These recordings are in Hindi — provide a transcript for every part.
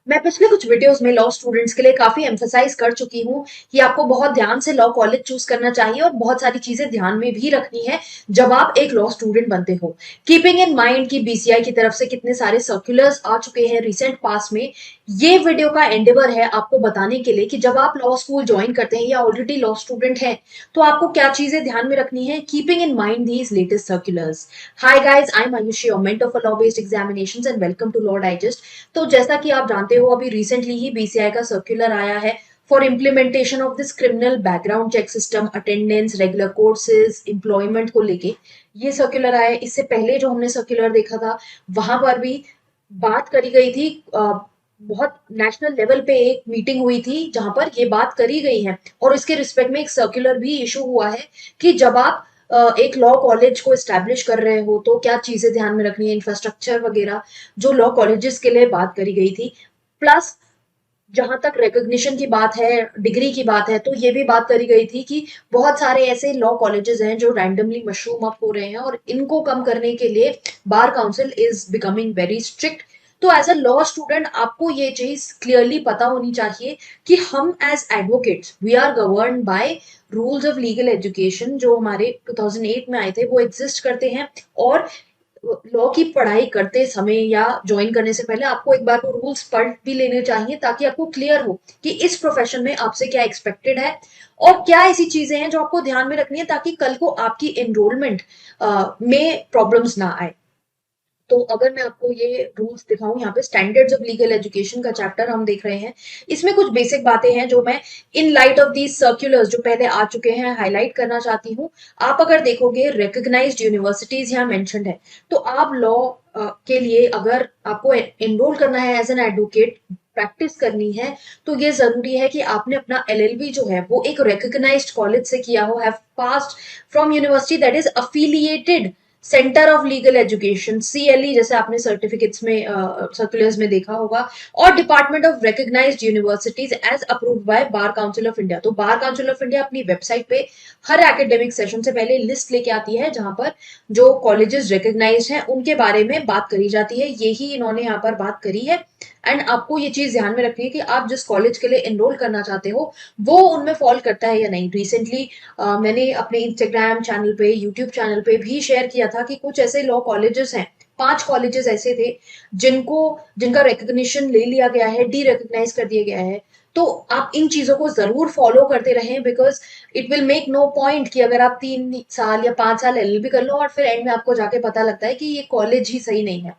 मैं पिछले कुछ वीडियोस में लॉ स्टूडेंट्स के लिए काफी एम्फसाइज कर चुकी हूँ कि आपको बहुत ध्यान से लॉ कॉलेज चूज करना चाहिए और बहुत सारी चीजें ध्यान में भी रखनी है जब आप एक लॉ स्टूडेंट बनते हो। कीपिंग इन माइंड कि बीसीआई की तरफ से कितने सारे सर्कुलर्स आ चुके हैं रिसेंट पास में, ये वीडियो का एंडेवर है आपको बताने के लिए कि जब आप लॉ स्कूल ज्वाइन करते हैं या ऑलरेडी लॉ स्टूडेंट हैं तो आपको क्या चीजें ध्यान में रखनी है, keeping in mind these latest circulars. Hi guys, I am Ayushi, your mentor for law based examinations and welcome to law digest. तो जैसा कि आप जानते हो, अभी रिसेंटली ही बीसीआई का सर्कुलर आया है for implementation of this criminal background check system, attendance, regular courses, employment को लेके ये सर्कुलर आया है। इससे पहले जो हमने सर्कुलर देखा था वहां पर भी बात करी गई थी, बहुत नेशनल लेवल पे एक मीटिंग हुई थी जहां पर ये बात करी गई है और इसके रिस्पेक्ट में एक सर्कुलर भी इशू हुआ है कि जब आप एक लॉ कॉलेज को एस्टैब्लिश कर रहे हो तो क्या चीजें ध्यान में रखनी है, इंफ्रास्ट्रक्चर वगैरह जो लॉ कॉलेजेस के लिए बात करी गई थी। प्लस जहां तक रिकॉग्निशन की बात है, डिग्री की बात है, तो ये भी बात करी गई थी कि बहुत सारे ऐसे लॉ कॉलेजेस हैं जो रैंडमली मशरूम अप हो रहे हैं और इनको कम करने के लिए bar council is becoming very strict. तो एज अ लॉ स्टूडेंट आपको ये चीज क्लियरली पता होनी चाहिए कि हम as advocates we are govern by rules of legal education जो हमारे 2008 में आए थे, वो एग्जिस्ट करते हैं। और लॉ की पढ़ाई करते समय या ज्वाइन करने से पहले आपको एक बार वो रूल्स पढ़ भी लेने चाहिए ताकि आपको क्लियर हो कि इस प्रोफेशन में आपसे क्या एक्सपेक्टेड है और क्या ऐसी चीजें हैं जो आपको ध्यान में रखनी है ताकि कल को आपकी एनरोलमेंट में प्रॉब्लम्स ना आए। तो अगर मैं आपको ये रूल्स दिखाऊं, यहाँ पे स्टैंडर्ड्स ऑफ लीगल एजुकेशन का चैप्टर हम देख रहे हैं। इसमें कुछ बेसिक बातें हैं जो मैं in light of these circulars जो पहले आ चुके हैं हाईलाइट करना चाहती हूँ। आप अगर देखोगे रिकग्नाइज्ड यूनिवर्सिटीज यहाँ मेंशन्ड है। तो आप लॉ के लिए अगर आपको एनरोल करना है एज एन एडवोकेट, प्रैक्टिस करनी है, तो ये जरूरी है कि आपने अपना एलएलबी जो है वो एक रिकग्नाइज्ड कॉलेज से किया हो, have passed from university that is affiliated centre of legal education, CLE, जैसे आपने सर्टिफिकेट्स में सर्कुलर्स में देखा होगा, और department of recognised universities as approved by bar council of India. तो बार काउंसिल ऑफ इंडिया अपनी वेबसाइट पे हर एकेडमिक सेशन से पहले लिस्ट लेके आती है जहां पर जो कॉलेजेस रिकग्नाइज्ड हैं उनके बारे में बात करी जाती है। यही इन्होंने यहाँ पर बात करी है। एंड आपको ये चीज ध्यान में रखनी है कि आप जिस कॉलेज के लिए एनरोल करना चाहते हो वो उनमें फॉल करता है या नहीं। रिसेंटली मैंने अपने इंस्टाग्राम चैनल पे, यूट्यूब चैनल पे भी शेयर किया था कि कुछ ऐसे लॉ कॉलेजेस हैं, 5 कॉलेजेस ऐसे थे जिनका रिकग्निशन ले लिया गया है, डी रिकग्नाइज कर दिया गया है। तो आप इन चीजों को जरूर फॉलो करते रहें, because it will make no point कि अगर आप 3 साल या 5 साल एलएलबी कर लो और फिर एंड में आपको जाके पता लगता है कि ये कॉलेज ही सही नहीं है।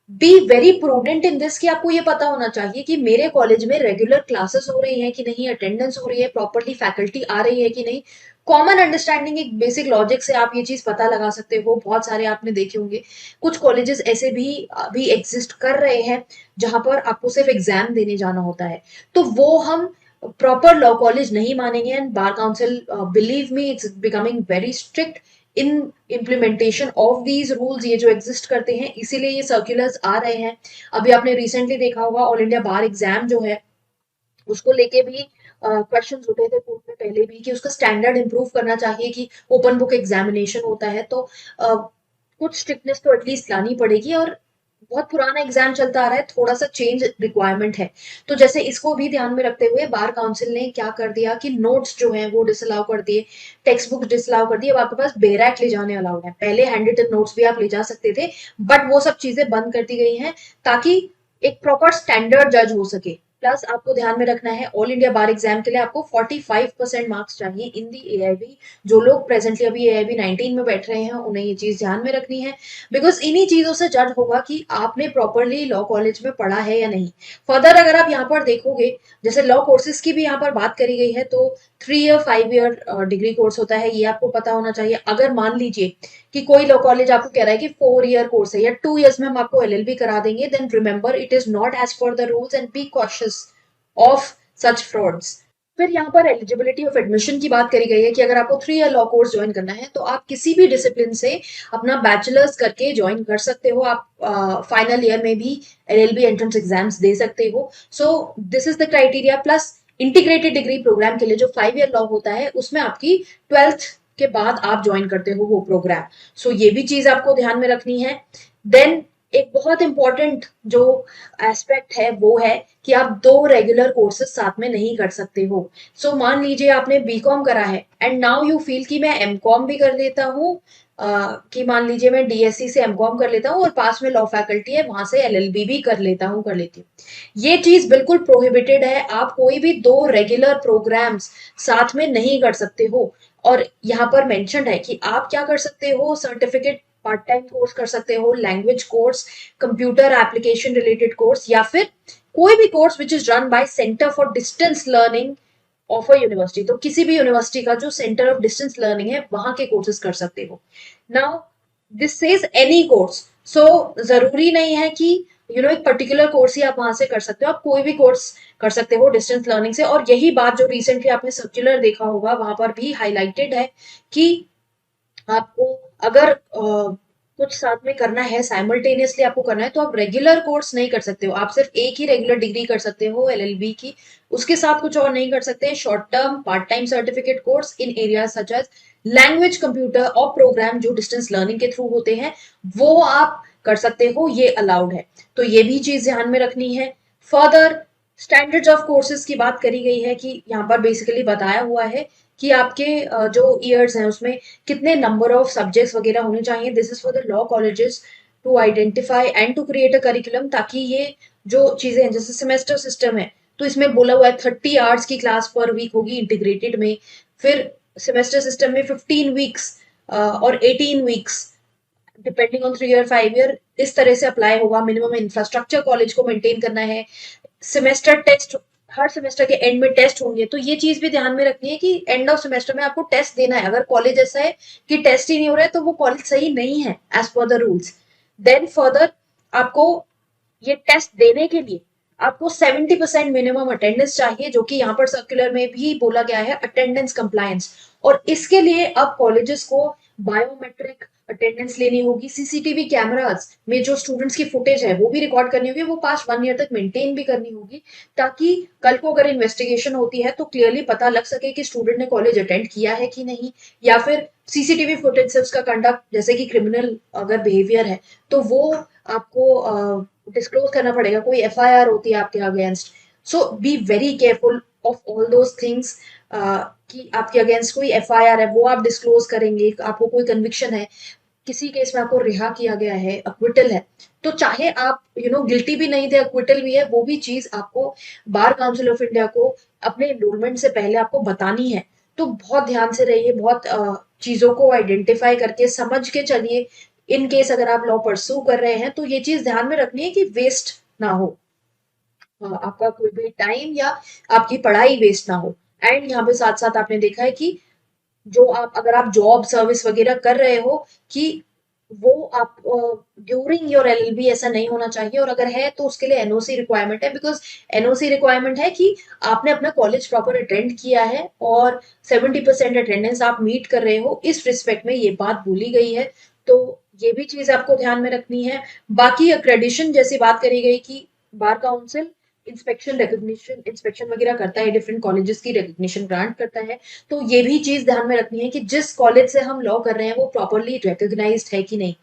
Be very prudent in this कि आपको ये पता होना चाहिए कि मेरे कॉलेज में रेगुलर क्लासेस हो रही हैं कि नहीं, अटेंडेंस हो रही है, प्रॉपरली फैकल्टी आ रही है कि नहीं। कॉमन अंडरस्टैंडिंग, एक बेसिक लॉजिक से आप ये चीज पता लगा सकते हो। बहुत सारे आपने देखे होंगे, कुछ कॉलेजेस ऐसे भी अभी एग्जिस्ट कर रहे हैं जहां पर आपको सिर्फ एग्जाम देने जाना होता है। तो वो हम प्रॉपर लॉ कॉलेज नहीं मानेंगे। And bar council, believe me, it's becoming very strict in implementation of these rules, ये जो एग्जिस्ट करते हैं, इसीलिए ये सर्कुलर्स आ रहे हैं। अभी आपने रिसेंटली देखा होगा ऑल इंडिया बार एग्जाम जो है उसको लेके भी क्वेश्चंस उठे थे कोर्ट में पहले भी कि उसका स्टैंडर्ड इंप्रूव करना चाहिए कि ओपन बुक एग्जामिनेशन होता है तो कुछ स्ट्रिक्टनेस तो एटलीस्ट लानी पड़ेगी। और बहुत पुराना एग्जाम चलता आ रहा है, थोड़ा सा चेंज रिक्वायरमेंट है। तो जैसे इसको भी ध्यान में रखते हुए बार काउंसिल ने क्या कर दिया कि नोट्स जो हैं वो डिसअलाउ कर दिए, टेक्स्ट बुक डिसअलाउ कर दिए। अब आपके पास बेरैक ले जाने अलाउड है, पहले हैंड रिटन नोट्स भी आप ले जा सकते थे, बट वो सब चीजें बंद कर दी गई हैं ताकि एक प्रॉपर स्टैंडर्ड जज हो सके। प्लस आपको ध्यान में रखना है ऑल इंडिया बार एग्जाम के लिए आपको 45% मार्क्स चाहिए इन दी एआईबी। जो लोग प्रेजेंटली अभी एआईबी 19 में बैठ रहे हैं उन्हें ये चीज ध्यान में रखनी है, बिकॉज इन्हीं चीजों से जज होगा कि आपने प्रॉपरली लॉ कॉलेज में पढ़ा है या नहीं। फर्दर अगर आप यहाँ पर देखोगे, जैसे लॉ कोर्सेज की भी यहाँ पर बात करी गई है, तो 3 ईयर 5 ईयर डिग्री कोर्स होता है, ये आपको पता होना चाहिए। अगर मान लीजिए कि कोई लॉ कॉलेज आपको कह रहा है कि 4 ईयर कोर्स है या 2 ईयर्स में हम आपको एलएलबी करा देंगे, then remember it is not as per the rules and be cautious of such frauds. फिर यहाँ पर एलिजिबिलिटी ऑफ एडमिशन की बात करी गई है कि अगर आपको 3 ईयर लॉ कोर्स ज्वाइन करना है तो आप किसी भी डिसिप्लिन से अपना बैचलर्स करके ज्वाइन कर सकते हो। आप फाइनल ईयर में भी एलएलबी एंट्रेंस एग्जाम्स दे सकते हो। So this is the criteria. Plus integrated degree programme के लिए जो 5 ईयर लॉ होता है उसमें आपकी 12th के बाद आप ज्वाइन करते हो वो प्रोग्राम। सो ये भी चीज आपको ध्यान में रखनी है। देन एक बहुत इंपॉर्टेंट जो एस्पेक्ट है वो है कि आप दो रेगुलर कोर्सेज साथ में नहीं कर सकते हो। सो मान लीजिए आपने बीकॉम करा है एंड नाउ यू फील कि मैं एमकॉम भी कर लेता हूँ, कि मान लीजिए मैं डीएससी से एमकॉम कर लेता हूँ और पास में लॉ फैकल्टी है वहां से एलएलबी भी कर लेता हूँ, कर लेती हूँ। ये चीज बिल्कुल प्रोहिबिटेड है। आप कोई भी दो रेगुलर प्रोग्राम्स साथ में नहीं कर सकते हो। और यहाँ पर मेंशन्ड है कि आप क्या कर सकते हो, सर्टिफिकेट पार्ट टाइम कोर्स कर सकते हो, language course, computer application related course, या फिर कोई भी course which is run by centre for distance learning of a university. तो किसी भी यूनिवर्सिटी का जो सेंटर ऑफ डिस्टेंस लर्निंग है वहां के कोर्सेज कर सकते हो। Now this says any course, so जरूरी नहीं है कि एक पर्टिकुलर कोर्स ही आप वहां से कर सकते हो, आप कोई भी कोर्स कर सकते हो डिस्टेंस लर्निंग से। और यही बात जो रिसेंटली आपने सर्कुलर देखा होगा वहां पर भी हाईलाइटेड है कि आपको अगर कुछ साथ में करना है, साइमल्टेनियसली आपको करना है, तो आप रेगुलर कोर्स नहीं कर सकते हो। आप सिर्फ एक ही रेगुलर डिग्री कर सकते हो एलएलबी की, उसके साथ कुछ और नहीं कर सकते। Short term part time certificate course in area such as language, computer और प्रोग्राम जो डिस्टेंस लर्निंग के थ्रू होते हैं वो आप कर सकते हो, ये अलाउड है। तो ये भी चीज ध्यान में रखनी है। फर्दर स्टैंडर्ड्स ऑफ कोर्सेज की बात करी गई है कि यहाँ पर बेसिकली बताया हुआ है कि आपके जो ईयर्स हैं उसमें कितने नंबर ऑफ सब्जेक्ट्स वगैरह होने चाहिए। This is for the law colleges to identify and to create a curriculum, ताकि ये जो चीजें हैं जैसे सेमेस्टर सिस्टम है तो इसमें बोला हुआ है 30 आवर्स की क्लास पर वीक होगी इंटीग्रेटेड में। फिर सेमेस्टर सिस्टम में 15 वीक्स और 18 weeks depending on 3 year 5 year इस तरह से अप्लाई होगा। मिनिमम इंफ्रास्ट्रक्चर कॉलेज को मेंटेन करना है। सेमेस्टर टेस्ट, हर सेमेस्टर के एंड में टेस्ट होंगे, तो ये चीज भी ध्यान में रखनी है कि एंड ऑफ सेमेस्टर में आपको टेस्ट देना है। अगर कॉलेज ऐसा है कि टेस्ट ही नहीं हो रहा है तो वो कॉलेज सही नहीं है as per the rules. Then further आपको ये टेस्ट देने के लिए आपको 70% मिनिमम अटेंडेंस चाहिए, जो कि यहाँ पर सर्कुलर में भी बोला गया है अटेंडेंस कंप्लायंस। और इसके लिए अब कॉलेजेस को बायोमेट्रिक अटेंडेंस लेनी होगी। सीसीटीवी कैमरास में जो स्टूडेंट्स की फुटेज है वो भी रिकॉर्ड करनी होगी, वो पास्ट 1 ईयर तक मेंटेन भी करनी होगी, ताकि कल को अगर इन्वेस्टिगेशन होती है तो क्लियरली पता लग सके कि स्टूडेंट ने कॉलेज अटेंड किया है कि नहीं। या फिर सीसीटीवी फुटेज से उसका कंडक्ट, जैसे कि क्रिमिनल अगर बिहेवियर है तो वो आपको डिस्क्लोज करना पड़ेगा, कोई एफआईआर होती है आपके against. So B very careful of all those things, कि आपके अगेंस्ट कोई एफआईआर है वो आप डिस्क्लोज करेंगे। आपको कोई कन्विक्शन है, किसी केस में आपको रिहा किया गया है, अक्विटल है, तो चाहे आप गिल्टी भी नहीं थे, अक्विटल भी है, वो भी चीज आपको बार काउंसिल ऑफ इंडिया को अपने एनरोलमेंट से पहले आपको बतानी है। तो बहुत ध्यान से रहिए, बहुत चीजों को आइडेंटिफाई करके समझ के चलिए। इन केस अगर आप लॉ परस्यू कर रहे हैं तो ये चीज ध्यान में रखनी है कि वेस्ट ना हो, आपका कोई भी टाइम या आपकी पढ़ाई वेस्ट ना हो। एंड यहाँ पे साथ साथ आपने देखा है कि जो आप अगर आप जॉब सर्विस वगैरह कर रहे हो कि वो आप ड्यूरिंग योर एलएलबी ऐसा नहीं होना चाहिए, और अगर है तो उसके लिए एनओसी रिक्वायरमेंट है। बिकॉज एनओसी रिक्वायरमेंट है कि आपने अपना कॉलेज प्रॉपर अटेंड किया है और 70% अटेंडेंस आप मीट कर रहे हो, इस रिस्पेक्ट में ये बात बोली गई है। तो ये भी चीज आपको ध्यान में रखनी है। बाकी अक्रेडिशन जैसी बात करी गई कि bar council inspection recognition inspection वगैरह करता है, डिफरेंट कॉलेजेस की रिकॉग्निशन ग्रांट करता है। तो ये भी चीज ध्यान में रखनी है कि जिस कॉलेज से हम लॉ कर रहे हैं वो प्रॉपरली रिकॉग्नाइज्ड है कि नहीं।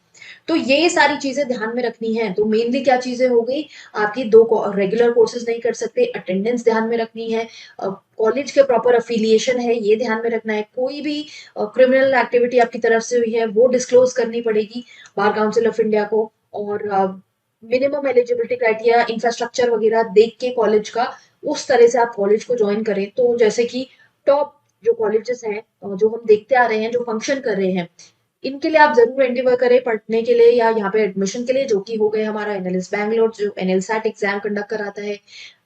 तो ये सारी चीजें ध्यान में रखनी है। तो मेनली क्या चीजें हो गई, आपकी दो रेगुलर कोर्सेज नहीं कर सकते, अटेंडेंस ध्यान में रखनी है, कॉलेज के प्रॉपर अफिलिएशन है ये ध्यान में रखना है, कोई भी क्रिमिनल एक्टिविटी आपकी तरफ से हुई है वो डिस्क्लोज करनी पड़ेगी बार काउंसिल ऑफ इंडिया को। और मिनिमम एलिजिबिलिटी क्राइटेरिया, इंफ्रास्ट्रक्चर वगैरह देख के कॉलेज का उस तरह से आप कॉलेज को ज्वाइन करें। तो जैसे कि टॉप जो कॉलेजेस हैं जो हम देखते आ रहे हैं, जो फंक्शन कर रहे हैं, इनके लिए आप जरूर एंडेवर करें पढ़ने के लिए या यहाँ पे एडमिशन के लिए, जो कि हो गए हमारा एनएलएस बैंगलोर जो एनएलसैट एग्जाम कंडक्ट कराता है,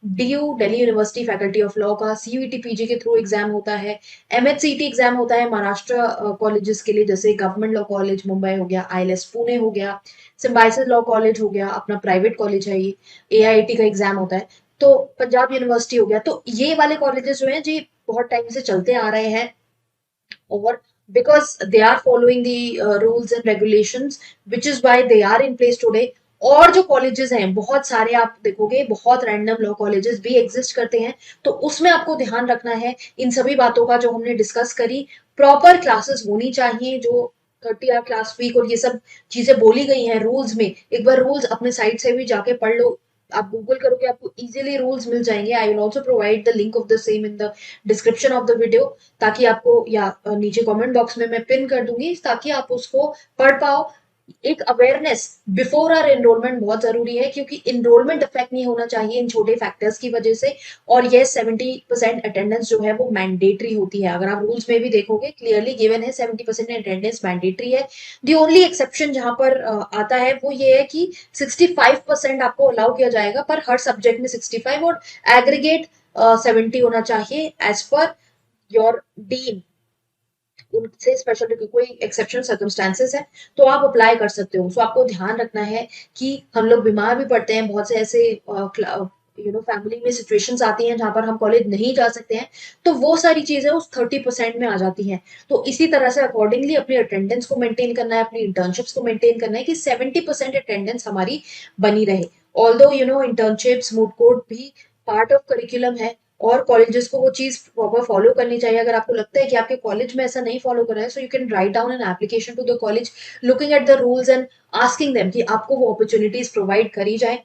DU Delhi university faculty of law का सीयूईटी पीजी के थ्रू एग्जाम होता है, एमएचसीटी एग्जाम होता है महाराष्ट्र कॉलेजेस के लिए, जैसे गवर्नमेंट लॉ कॉलेज मुंबई हो गया, आईएलएस पुणे हो गया, सिम्बाइसिस लॉ कॉलेज हो गया, अपना प्राइवेट कॉलेज है ये, एआईटी का एग्जाम होता है, तो पंजाब यूनिवर्सिटी हो गया। तो ये वाले कॉलेजेस जो हैं जी बहुत टाइम से चलते आ रहे हैं, और because they are following the rules and regulations, which is why they are in place today। और जो कॉलेजेस हैं बहुत सारे आप देखोगे, बहुत रैंडम लॉ कॉलेजेस भी एग्जिस्ट करते हैं, तो उसमें आपको ध्यान रखना है इन सभी बातों का जो हमने डिस्कस करी। प्रॉपर क्लासेस होनी चाहिए जो 30 आवर क्लास वीक और ये सब चीजें बोली गई हैं रूल्स में, एक बार रूल्स अपने साइड से भी जाके पढ़ लो। आप गूगल करोगे आपको इजीली रूल्स मिल जाएंगे। I will also provide the link of the same in the description of the video, ताकि आपको, या नीचे कमेंट बॉक्स में मैं पिन कर दूंगी, ताकि आप उसको पढ़ पाओ। एक अवेयरनेस बिफोर आर एनरोलमेंट बहुत जरूरी है, क्योंकि एनरोलमेंट इफेक्ट नहीं होना चाहिए इन छोटे फैक्टर्स की वजह से। और ये 70% अटेंडेंस जो है वो मैंडेटरी होती है। अगर आप रूल्स में भी देखोगे क्लियरली गिवन है 70% अटेंडेंस मैंडेटरी है। दी ओनली एक्सेप्शन जहां पर आता है वो ये है कि 65% आपको अलाउ किया जाएगा, पर हर सब्जेक्ट में 65, और एग्रीगेट 70 होना चाहिए एज पर योर डीन। उनसे स्पेशल कोई एक्सेप्शनल सर्कमस्टांसेस है तो आप अप्लाई कर सकते हो। सो आपको ध्यान रखना है कि हम लोग बीमार भी पड़ते हैं, बहुत से ऐसे फैमिली में सिचुएशंस आती हैं जहां पर हम कॉलेज नहीं जा सकते हैं, तो वो सारी चीजें उस 30% में आ जाती हैं। तो इसी तरह से अकॉर्डिंगली अपनी अटेंडेंस को मेंटेन करना है, अपनी इंटर्नशिप्स को मेंटेन करना है कि 70% अटेंडेंस हमारी बनी रहे। ऑल्दो इंटर्नशिप्स मूड कोर्ट भी पार्ट ऑफ करिकुलम है, और कॉलेजेस को वो चीज प्रॉपर फॉलो करनी चाहिए। अगर आपको लगता है कि आपके कॉलेज में ऐसा नहीं फॉलो कर रहा है, so you can write down an application to the college looking at the rules and asking them कि आपको वो अपॉर्चुनिटीज प्रोवाइड करी जाए।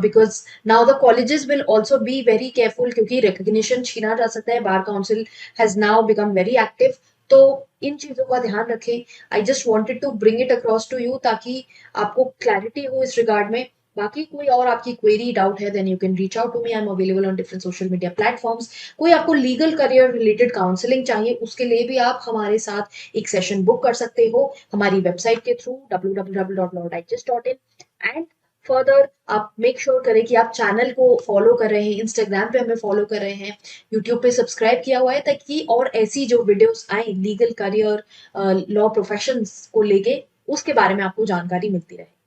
Because now the colleges will also be very careful, क्योंकि रिकग्निशन छीना जा सकता है। Bar council has now become very active. तो इन चीजों का ध्यान रखें। I just wanted to bring it across to you, ताकि आपको क्लैरिटी हो इस रिगार्ड में। बाकी कोई और आपकी क्वेरी डाउट है, then you can reach out to me. I am available on different social media platforms. कोई आपको लीगल करियर रिलेटेड काउंसलिंग चाहिए, उसके लिए भी आप हमारे साथ एक सेशन बुक कर सकते हो हमारी वेबसाइट के थ्रू www.lawdigest.in। एंड फर्दर आप मेक श्योर करें कि आप चैनल को फॉलो कर रहे हैं, इंस्टाग्राम पे हमें फॉलो कर रहे हैं, यूट्यूब पे सब्सक्राइब किया हुआ है, ताकि और ऐसी जो वीडियोस आए लीगल करियर लॉ प्रोफेशंस को लेके, उसके बारे में आपको जानकारी मिलती रहे।